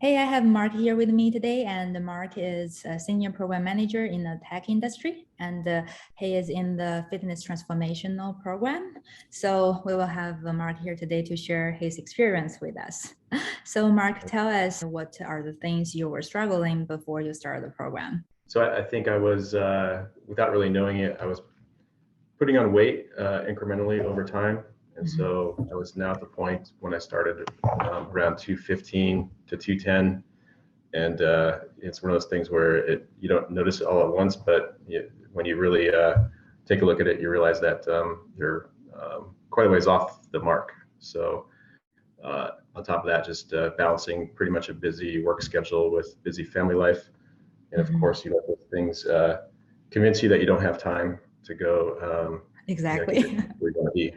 Hey, I have Mark here with me today, and Mark is a senior program manager in the tech industry, and he is in the fitness transformational program. So we will have Mark here today to share his experience with us. So Mark, tell us what are the things you were struggling before you started the program? So I think I was, without really knowing it, I was putting on weight incrementally over time. And so I was now at the point when I started around 215 to 210. And it's one of those things where you don't notice it all at once, but when you really take a look at it, you realize that you're quite a ways off the mark. So on top of that, just balancing pretty much a busy work schedule with busy family life. And of course, those things convince you that you don't have time to go Exactly. where you want to be.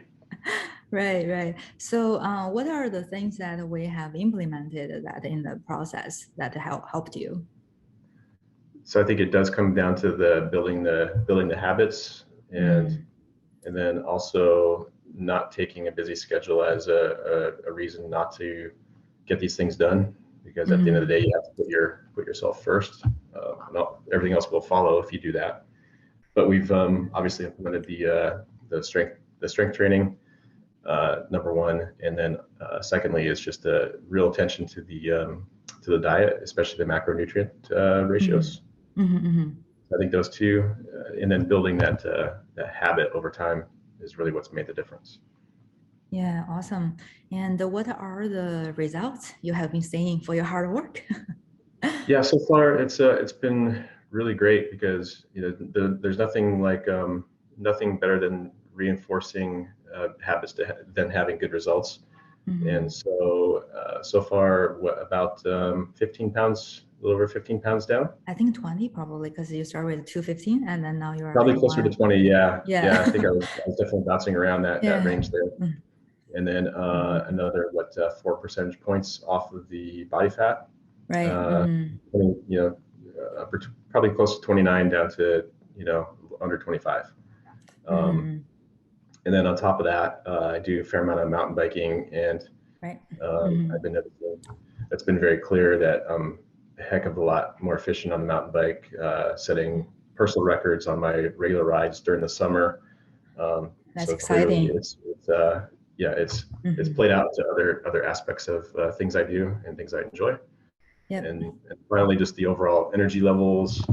Right. So what are the things that we have implemented that in the process that helped you? So I think it does come down to building the habits and then also not taking a busy schedule as a reason not to get these things done, because at the end of the day, you have to put yourself first. Everything else will follow if you do that. But we've obviously implemented the strength training, number one, and then secondly is just a real attention to the diet, especially the macronutrient ratios. I think those two, and then building that habit over time is really what's made the difference. Yeah, awesome. And what are the results you have been seeing for your hard work? Yeah, so far it's been really great because there's nothing like nothing better than reinforcing habits than having good results. And so far, about 15 pounds, a little over 15 pounds down. I think 20 probably, because you started with 215 and then now you're probably closer to 20. Yeah. I think I was definitely bouncing around that range there. And then another 4 percentage points off of the body fat. Right. Probably close to 29 down to under 25. And then on top of that, I do a fair amount of mountain biking, and I've been noticing it's been very clear that I'm a heck of a lot more efficient on the mountain bike, setting personal records on my regular rides during the summer. That's so exciting. It's played out to other aspects of things I do and things I enjoy. Yep. And finally, just the overall energy levels,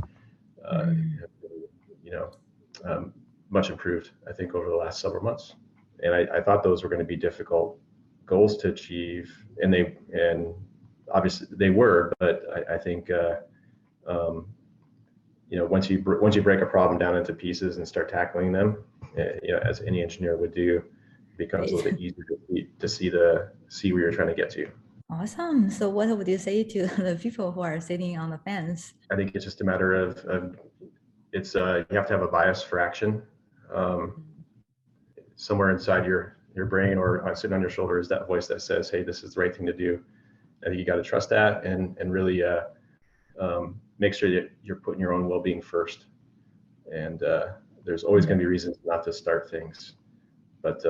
much improved, I think, over the last several months. And I thought those were going to be difficult goals to achieve, and obviously they were. But I think once you break a problem down into pieces and start tackling them, as any engineer would do, it becomes a little bit easier to see where you're trying to get to. Awesome. So what would you say to the people who are sitting on the fence? I think it's just a matter of you have to have a bias for action. Somewhere inside your brain or sitting on your shoulder is that voice that says, hey, this is the right thing to do. I think you got to trust that and really make sure that you're putting your own well-being first. And there's always going to be reasons not to start things. But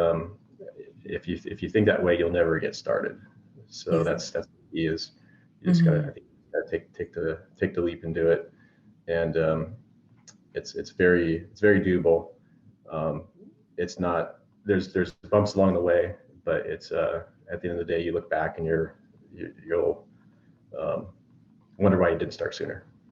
if you think that way, you'll never get started. So that's the key is you just gotta take the leap and do it. And it's very doable. It's not, there's bumps along the way, but it's at the end of the day, you look back and you'll wonder why you didn't start sooner.